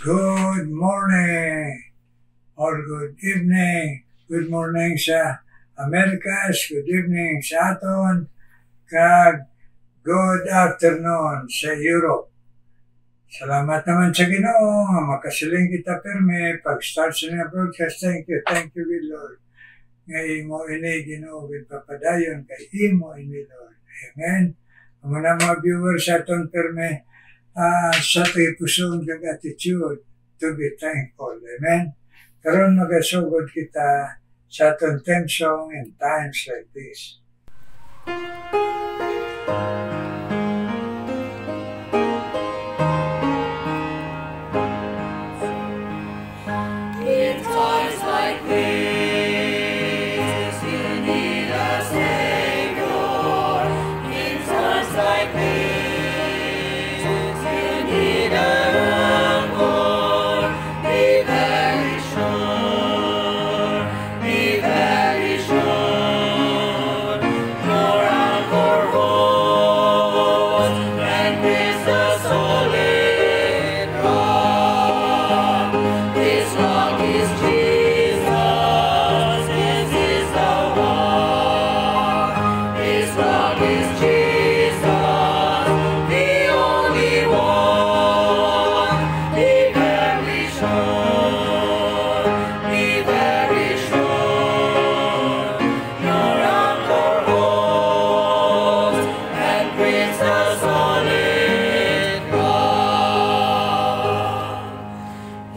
Good morning or good evening. Good morning sa Americas, good evening sa aton, kag good afternoon sa Europe. Salamat naman sa Ginoo nga makasiling kita pirmi pag-start sa nga broadcast. Thank you, good Lord. Nga imo ini Ginoo pagpapadayon kay imo ini Lord. Amen. Ang mga viewers sa aton pirmi, sa puson kag attitude to be thankful. Amen. Karon magasugod kita sa aton theme song in times like this. In times like this, you need a Savior. In times like this, you need a anchor. Be very sure, be very sure. Your anchor holds and is the solid rock. This rock is Jesus. This is the one. This rock is Jesus, the only one. Be very sure. Be very sure. Your anchor holds and grips the solid rock.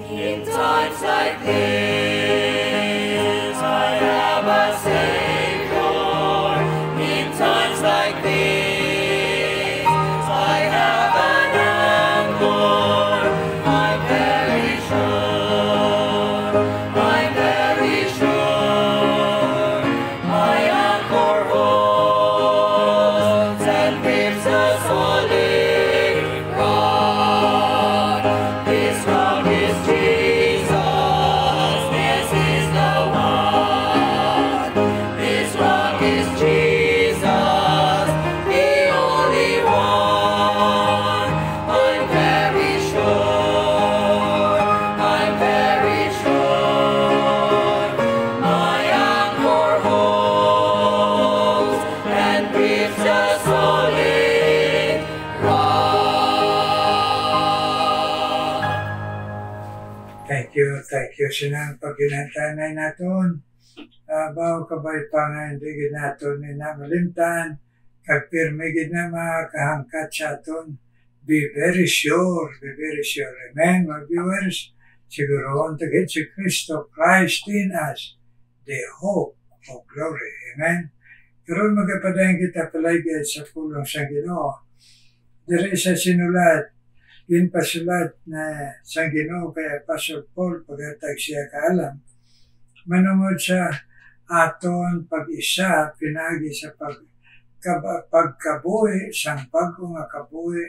In times like this, I have a Savior. In times like this, I have an anchor. I'm very sure. I'm very sure. My anchor holds and grips a solid rock. This rock is Jesus. This is the one. This rock is Jesus, the only one. I'm very sure. I'm very sure. My anchor holds and grips a solid rock. Thank you sinang pagginantanay naton. Bawo kabay pa nga hindi gid naton ni namalimtan, kag pirmi gid na makahangkat sa aton. Be very sure, be very sure. Amen, mga viewers. Siguro ang tagit si Kristo Christ in us, the hope of glory. Amen. Karon magapadayon kita palagi sa pulong sa Ginoo. Diri sa sinulat, ginpasulat na sa Ginoo kay Apostle Paul paghatag siya kaalam. Manungod sa aton pag-isa pinagi sa pagkabuhi sang bago nga kabuhi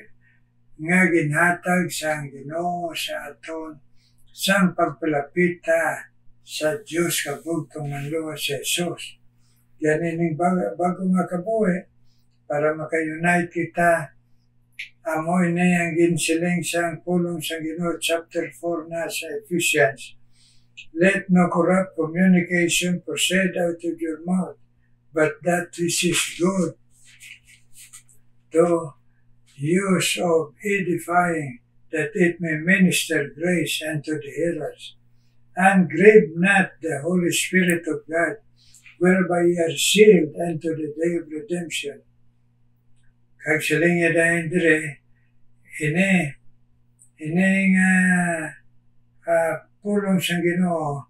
nga ginhatag sang Ginoo sa aton sang pagpalapita sa Dios kabugtong manluwas sa Jesus. Yan ining bago nga kabuhi para maka-unite kita. Amoy na yung ginsiling sang pulong sa Ginoo chapter 4 na sa Ephesians. Let no corrupt communication proceed out of your mouth, but that which is good, to use of edifying, that it may minister grace unto the hearers. And grieve not the Holy Spirit of God, whereby ye are sealed unto the day of redemption. Kag siling niya dahil dire, ini nga pulong sa Ginoo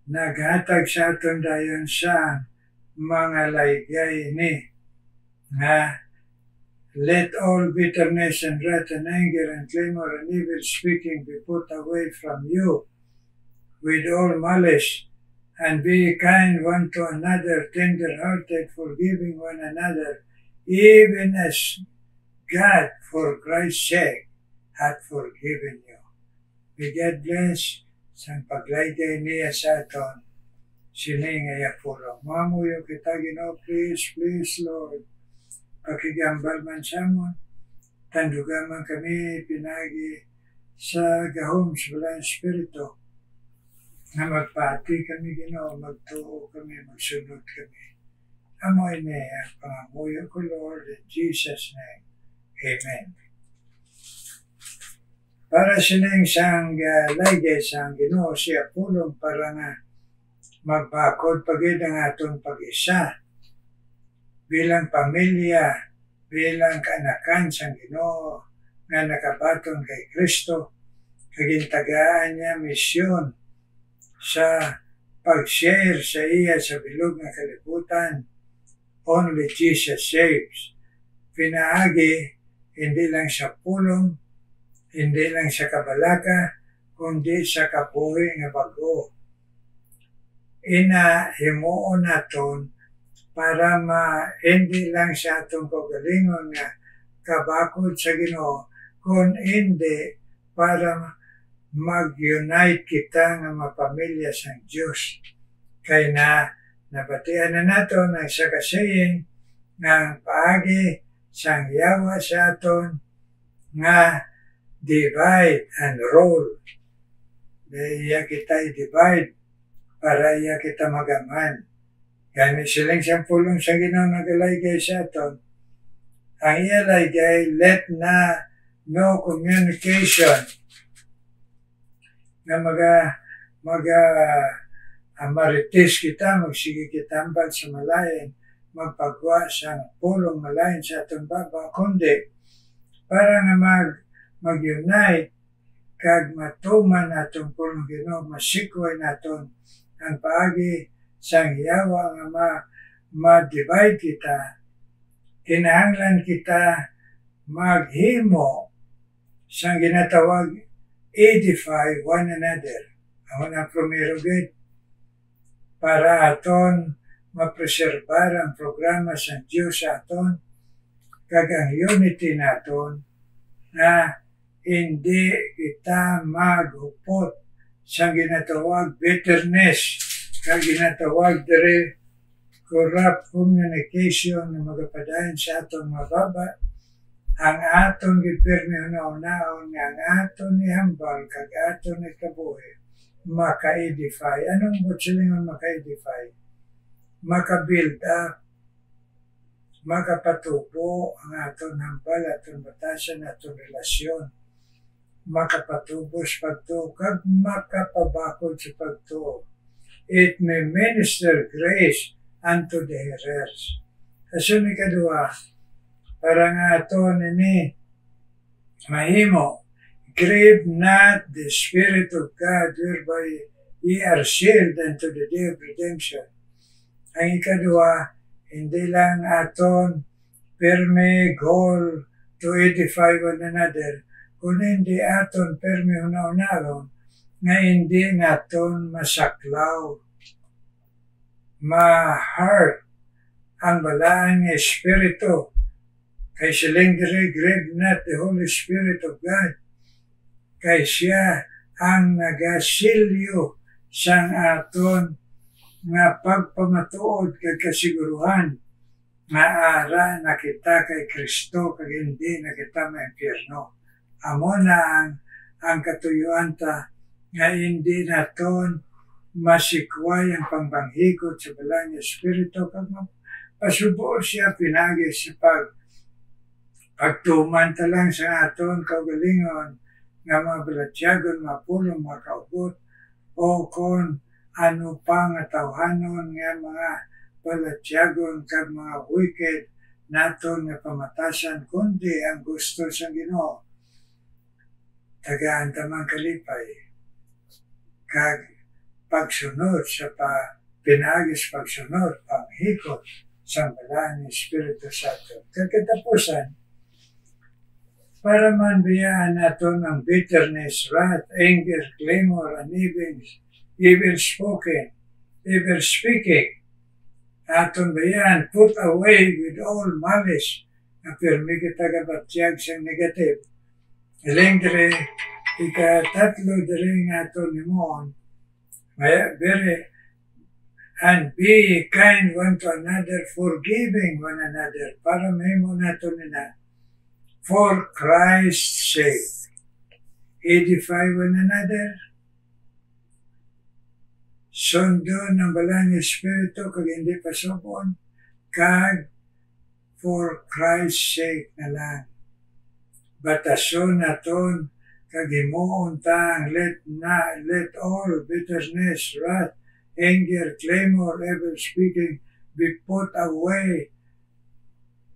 naghatag sa aton dayon sa mga laygay ni nga let all bitterness and wrath and anger and clamor and evil speaking be put away from you with all malice, and be kind one to another, tender-hearted, forgiving one another, even as God for Christ's sake hath forgiven you. May God bless sa paglaygay niya sa aton. Sining ay pulong. Mamuyo kita Ginoo, please, Lord. Pakigambal man sa amon. Tandugan man kami pinagi sa gahom sa balang Espiritu na magpati kami Ginoo, magtuo kami, magsunod kami. Amoy ni ang pangamuyo ko, Lord, in Jesus' name. Amen. Para sining sang laygay sang Ginoo siya pulong para nga magbakod pagid ang atong pag-isa bilang pamilya, bilang kaanakan sang Ginoo nga nakabaton kay Kristo, kagintagaan niya misyon sa pag-share sa iya sa bilog nga kalibutan. Only Jesus saves. Pinaagi, hindi lang sa pulong, hindi lang sa kabalaka, kundi sa kabuhi nga bago. Himuon naton para hindi lang sa atong kaugalingon nga kabakod sa Ginoo, kung hindi para mag-unite kita nga mapamilya sa Diyos. Kaya nabatian na nato ng sa kasaying ng paagi sang yawa sa aton nga divide and rule. Iya kita i-divide para iya kita magaman. Gani silang siyang pulong sa Ginoo nagalaygay sa aton. Ang iya laygay, let na no communication na marites kita, magsige kitambal sa malayan, magpagwa sa pulong malayan sa atong baba, kundi para nga mag-unite kag matuman natong pulong Ginoo, masikway naton ang paagi sang yawa nga ma-divide kita. Kinahanglan kita maghimo sang ginatawag edify one another. Ako na primero gid para aton mapreserbar ang programa sa Diyos sa aton kag ang unity naton na hindi kita maghupot sa ginatawag bitterness kag ginatawag diri corrupt communication na magapadayon sa aton mababa. Ang aton gipirmi una-unaon nga ang aton ihambal kag aton ikabuhi maka-edify. Anong butsilingon maka-edify? Maka-build up, makapatubo ang aton hambal, aton batasan, aton relasyon, makapatubos pagtuo kag makapabakod sa pagtuo. It may minister grace unto the hearers. Kasun ikaduha, para nga aton ini mahimo, grieve not the Spirit of God whereby ye are sealed unto the day of redemption. Ang ikaduha, hindi lang aton perme goal to edify one another, kundi hindi aton perme una-unaron nga hindi naton masaklaw, ma-heart ang balaan ng Espiritu. Kay siling diri, grieve not the Holy Spirit of God. Kay siya ang nagasilyo sang aton nga pagpamatuod kay kasiguruhan nga ara na kita kay Kristo kag hindi na kita ma-impyerno. Amo na ang katuyuan ta nga hindi naton masikway ang pangbanghikot sa balang Espiritu kag pasubo siya pinagi sa pagtuman ta lang sa aton kaugalingon nga mga balatyagon, mapulong, makaugot o kung ano pa nga tawhanon nga mga balatyagon kag mga wicked naton nga pamatasan, kundi ang gusto sa Ginoo tagaan tamang kalipay kag pagsunod sa pinagis pagsunod panghikot sa balaan ng Espiritu Santo. Kagkatapusan, para man biyaan naton ang bitterness, wrath, anger, clamor, and evil speaking. Aton biyaan, put away with all malice, na pirmi kita gabatyag sa negative. Iling diri, ikatatlo diri nga aton nimon, and be kind one to another, forgiving one another, para mahimo naton nina, for Christ's sake. edify one another, sundo ng balang Espiritu kag hindi pasubon, kag for Christ's sake na lang. Batason naton kag himuon ta let all bitterness, wrath, anger, clamor, evil speaking be put away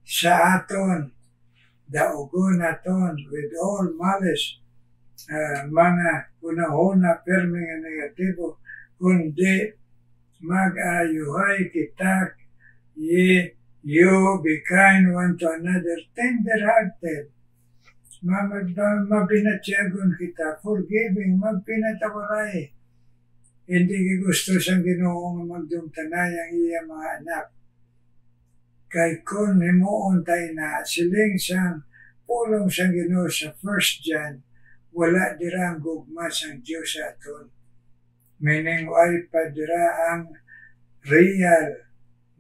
sa aton. Daugon naton with all malice, mga unahuna permi nga negatibo, kundi mag-ayuhay kita, you be kind one to another, tender-hearted, mabinatyagon kita, forgiving, magpinatawaray. Hindi gusto siyang Ginoo nga magdumtanay ang iya mga anak. Kay kung himuon tayo na siling siyang pulong siyang Ginoo sa 1 John, wala dira ang gugma sang Diyos sa aton. Meaning, ay pa dira ang real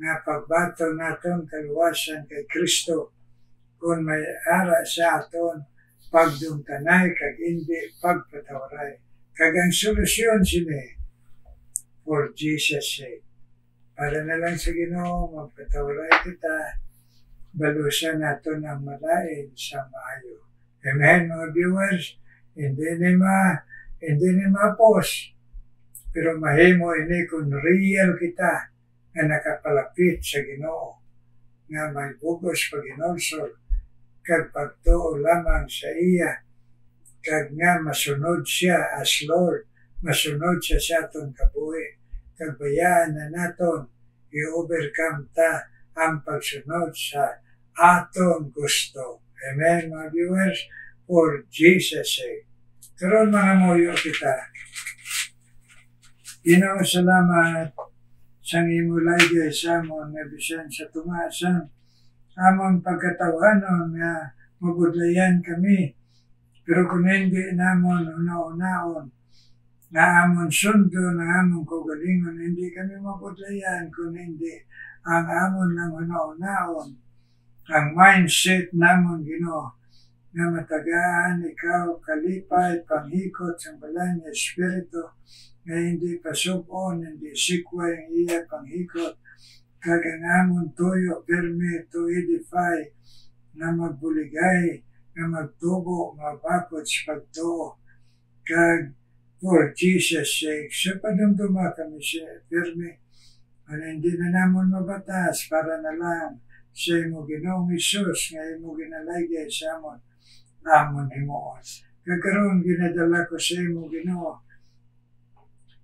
nga pagbato naton kaluwasan kay Kristo kung may ara sa aton pagdumtanay kag hindi pagpatawaray. Kag ang solusyon sini for Jesus' sake. Para na lang sa Ginoo magpatawaray kita, balusan naton ang malain sa maayo. Amen, mga viewers. Hindi ni ma-post. Pero mahimo ini kung real kita na nakapalapit sa Ginoo, nga may bugos pag-inolsol, kag pagtuo lamang sa iya, kag nga masunod siya as Lord, masunod siya sa aton kabuhi, kag bayaan na naton i-overcome ta ang pagsunod sa aton gusto. Amen, mga viewers, for Jesus' sake. Karon mga muyo kita, Ginoo, salamat sa imulay di sa amon nga bisan sa tumasan amon pagkatawanon nga magudlayan kami, pero kung hindi namon una-unaon na amon sundo na amon kaugalingon, hindi kami magudlayan kung hindi ang amon lang una-unaon ang mindset namon Ginoo nga matagaan ikaw kalipay panghikot sa balang Espiritu nga hindi pasubon, hindi sikway ang iya panghikot, kag ang amon tuyo permi to edify, na magbuligay, na magtubo, mabakot sa pagtuo, kag for Jesus' sake, sa padumduma kami siya permi, ano hindi na namon mabatas para na lang sa imo Ginoong Isus nga imo ginalaygay sa amon himuon. Kagkaroon ginadala ko sa imo Ginoo,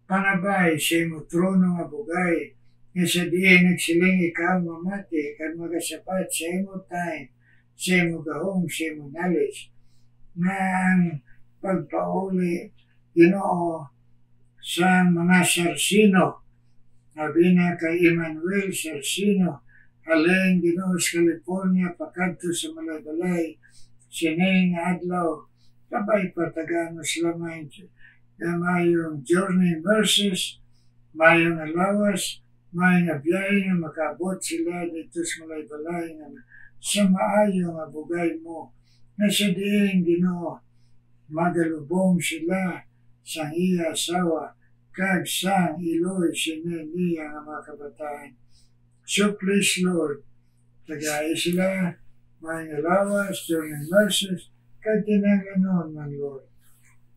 panabay sa imo trono nga bugay, nga sa diin nagsiling ikaw mamati, kag magasapat sa imo time, sa imo gahom, sa imo knowledge, nga ang pagpauli, Ginoo, sa mga Sarsino, sabi na kay Emmanuel Sarsino, halin Ginoo sa California, pakadto sa Malabalay, sining adlaw, kabay patagaan mo sila na mayong journey verses, mayong alawas, mayong abiyay na makaabot sila dito sa Malabalay na sa maayo nga bugay mo, na sa diin Ginoo, magalubong sila sa iya asawa, kag sang iloy niya nga mga kabataan. So please Lord, tagay sila, mayong alawas, journey verses, kag tinanganon man Lord.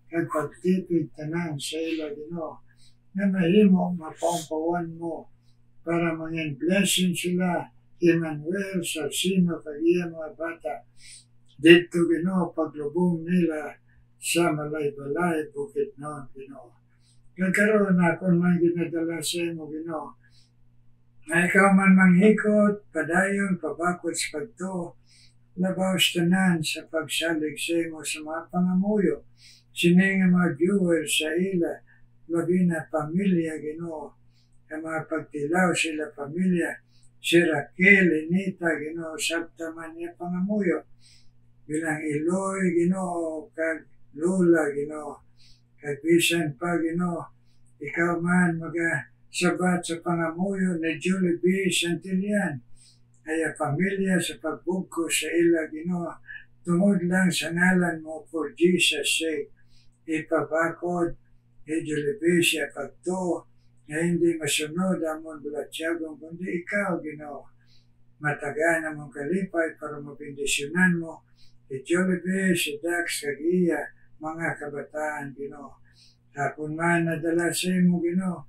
Kag pagtipid tanan sa ila Ginoo, na mahimo mapampawan mo para mangin blessing sila, Emmanuel, Sarsino, kag iya mga bata. Dito Ginoo, paglubong nila sa Malaybalay, Bukidnon, Ginoo. Nagkaroon ako man ginadala sa imo Ginoo, na ikaw man manghikot, padayon, pabakot sa pagtuo, labaw tanan sa pagsalig sa imo sa mga pangamuyo, sining mga viewers sa ila, labi na pamilya Ginoo, ang mga pagtilaw sila pamilya, si Raquel, Lenita, Ginoo, sabta man niya pangamuyo, bilang Iloy, Ginoo, kag Lula, Ginoo, kag bisan pa, Ginoo, ikaw man sabat sa pangamuyo ni Julie B. Santillan, ay pamilya sa pagbugko sa ila Ginoo, tungod lang sa ngalan mo for Jesus' sake. ipabakod, idilibi siya pagto, na hindi masunod amon bulatyagong kundi ikaw, Ginoo. Mataga na mong kalipay para mabindisyonan mo, idilibi si Dax kagiya, mga kabataan, Ginoo. Kung man nadala sa imo, Ginoo,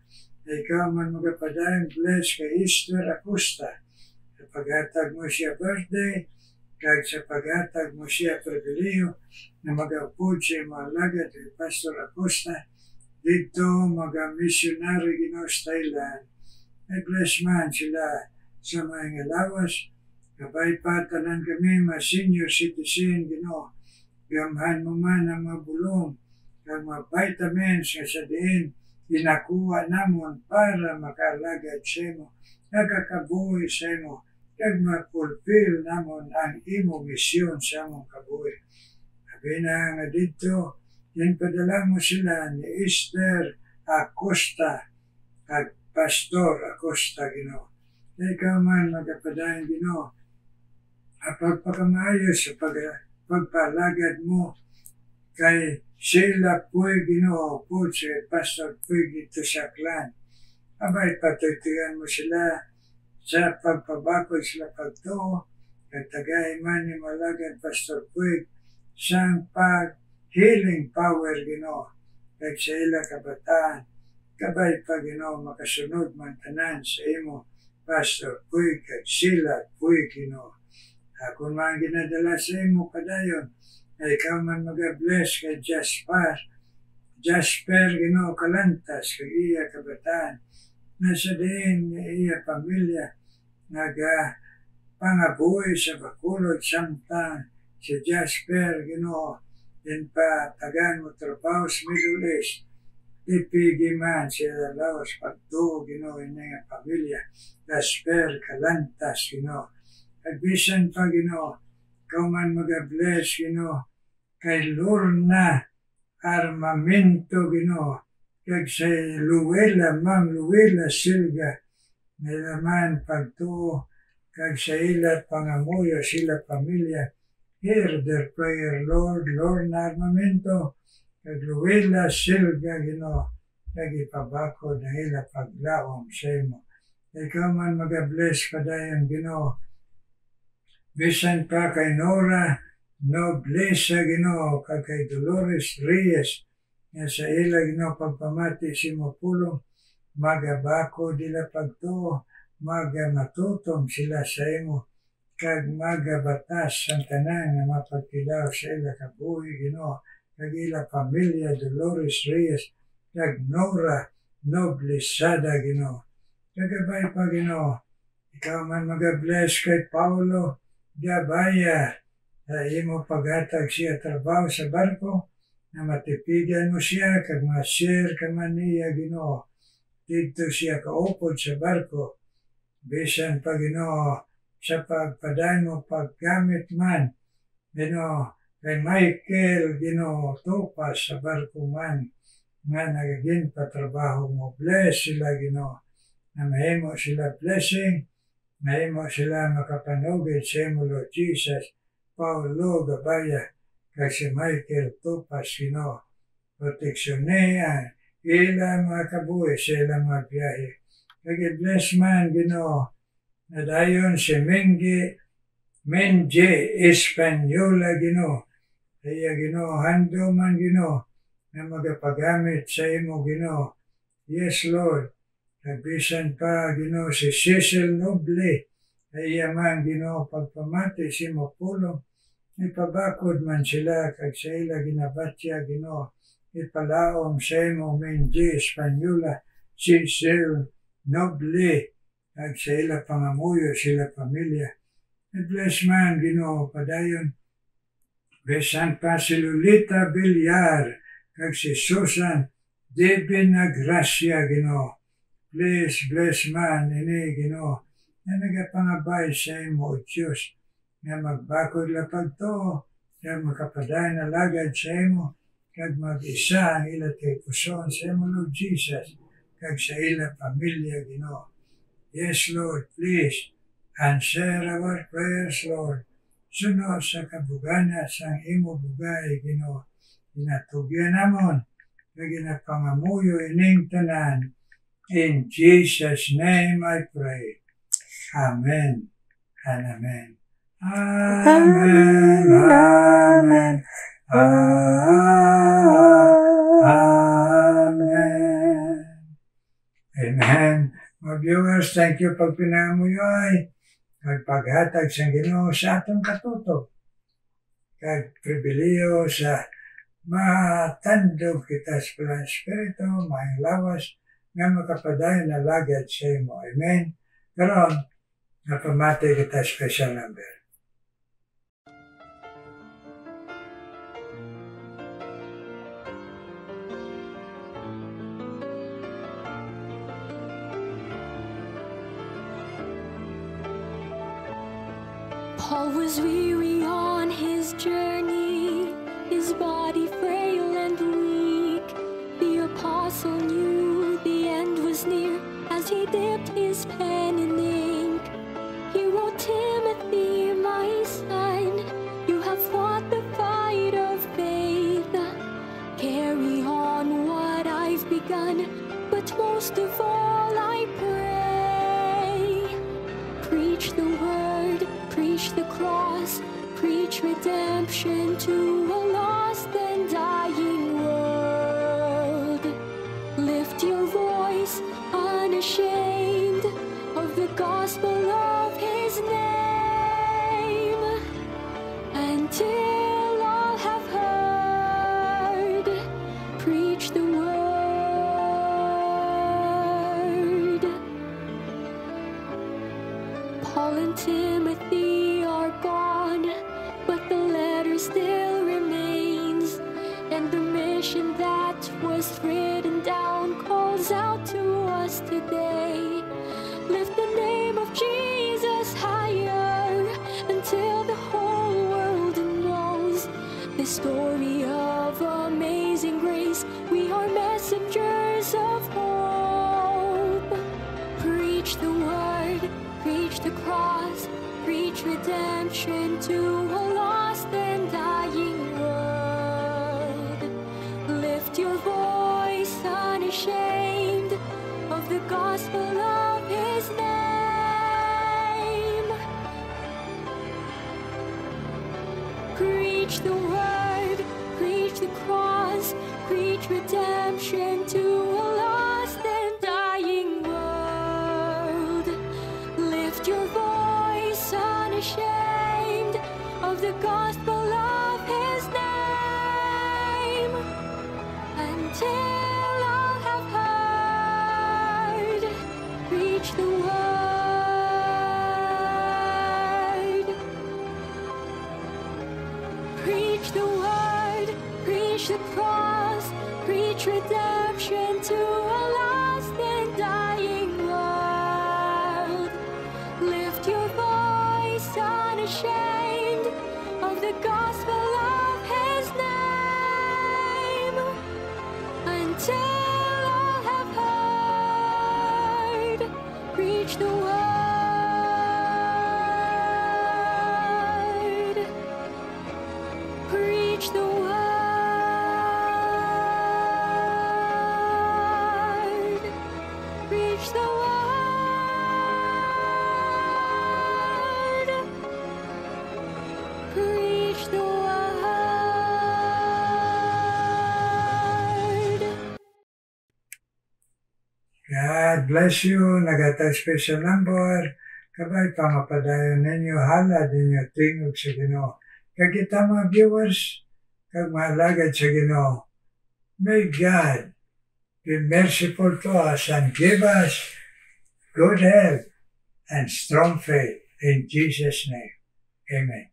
ikaw man magapadayang bless kay Easter Acosta. Sa paghatag mo siya birthday, kag sa paghatag mo siya pribiliyo na mag-upod siya malagad kay Pastor Acosta, dito mag-missionary, Ginoo, sa Thailand. Ay bless man sila sa mga lawas, kabay patanan kami mga senior citizen, Ginoo. Gamhan mo man ang mga bulong, kag mga vitamins nga sa diin, ginakuha namon para makalagad sa imo, nakakabuhi sa imo, kag ma-fulfill namon ang imo misyon sa among kabuhi. Sabi na nga dito, padala mo sila ni Easter Acosta at Pastor Acosta, Ginoo. Ikaw man magapadayang, Ginoo, pagpakamaayos sa pagpalagad mo kay sila po'y, Ginoo, po si Pastor po'y dito sa clan. Abay, patutigan mo sila sa pagpabakod sila pagto, at tagay man ni malagad Pastor po'y sang pag-healing power, Ginoo, kag sa ila kabataan. Kabay pa, Ginoo, makasunod man tanan sa imo, Pastor po'y kag sila po'y, Ginoo. Kung man ginadala sa imo kadayon, ay ikaw man mag-bless kay Jasper, Ginoo, Kalantas, kag iya kabataan, nasa din iya pamilya, pangabuhi sa Bacolod, samtang si Jasper, Ginoo, din pa tagan mo trabaho sa Middle East, ipigi man sila lawas pagtuo, Ginoo, inyong pamilya, Jasper, Kalantas, Ginoo. At bisan pa, Ginoo, ikaw man mag-bless, Ginoo, kay Lorna Armamento, Ginoo, kag sa Ma'am Luela Silga, nila man pagtuo, kag sa ila pangamuyo, sila pamilya, hear their prayer, Lord, Lorna Armamento, kag Luela Silga, Ginoo, kag ipabakod na ila paglaom sa imo. Ikaw man mag-bless padayon, Ginoo, bisan pa kay Nora Noblesa, Ginoo, kag kay Dolores Reyes, nga sa ila, Ginoo, pagpamati si mo pulong, magabako dila pagtuo, magamatutom sila sa imo, kag magabatas ang tanan nga mapagtilaw sa ila kabuhi, Ginoo, kag ila pamilya Dolores Reyes, kag Nora Noblesada, Ginoo. Kagabay pa, Ginoo, ikaw man mag-bless kay Paulo Gabaya, imo paghatag siya trabaho sa barko, na matipigan mo siya, kag ma-share ka man niya, Ginoo. Dito siya kaupod sa barko, bisan pa, Ginoo, sa pagpadayon mo paggamit man, Ginoo, kay Michael, Ginoo, tupas sa barko man, nga nagiging patrabaho mo. Bless sila, Ginoo, na mahimo sila blessing, mahimo sila makapanugid sa imo, Lord Jesus. Paulo Gabaya, kag si Michael Tupas, Ginoo, proteksyonean ila mga kabuhi sa ilang mga biyahe. Kag i-bless man, Ginoo, na dayon si Menje Espanyola, Ginoo, iya, Ginoo, hando man, Ginoo, na magapagamit sa imo, Ginoo. Yes, Lord. Nagbisan pa, Ginoo, si Cecil Noble, iya man, Ginoo, pagpamati si mo pulong, ipabakod man sila, kag sa ila ginabatya, Ginoo, ipalaom sa imo, Menje Espanyola, Cecil Noble, kag sa ila pangamuyo, sila pamilya. I-bless man, Ginoo, padayon, besan pa si Lolita Villar, kag si Susan Divina Gracia, Ginoo. Please bless man ini, Ginoo, na nagapangabay sa imo, O Diyos, nga magbakod la pagtuo, nga makapadayon na lagad sa imo, kag mag-isa ang ila kay puson sa imo, Lord Jesus, kag sa ila pamilya, Ginoo. Yes, Lord, please answer our prayers, Lord. Sunod sa kabugana sa imo bugay, Ginoo. Ginatugyan namon, na ginapangamuyo ining tanan. In Jesus' name I pray. Amen and amen. Amen, amen, amen. Amen. Mga viewers, thank you pag pinamuyo ay magpaghatag sa Ginoo sa atong katuto. Kag pribiliyo sa matandog kita sa Espiritu, may lawas, nga makapadayon na lagad sa imo. Amen. Karon, napamatay kita special number. Paul was weary on his journey, his body frail and weak. The apostle knew the end was near as he dipped his pen in ink. He wrote, Timothy, my son, you have fought the fight of faith. Carry on what I've begun, but most of all I pray. Preach the word, preach the cross, preach redemption to a lost and dying world. Lift your voice, unashamed of the gospel of his name, until all have heard. Preach the word. Paul and Timothy are gone, but the letter still remains, and the mission that was written down calls out to us today. Lift the name of Jesus higher until the whole world knows the story of amazing grace. We are messengers of hope. Preach the word, preach the cross, preach redemption to a lost and dying world. Lift your voice, unashamed of the gospel of his name. Preach the word, preach the cross, preach redemption to a lost and dying world. Lift your voice, unashamed of the gospel of his name, until all have heard. Preach the word. Preach the word, preach the cross, preach redemption to a lost and dying world. Lift your voice, unashamed of the gospel of his name, until all have heard. Preach the word. Preach the word. Preach the word. Preach the word. God bless you. Nagatag special number. Kabay pamapadayon ninyo halad ninyo tingog sa Ginoo. Kag kita mga viewers, kag mahalagad sa Ginoo. May God be merciful to us and give us good health and strong faith in Jesus' name. Amen.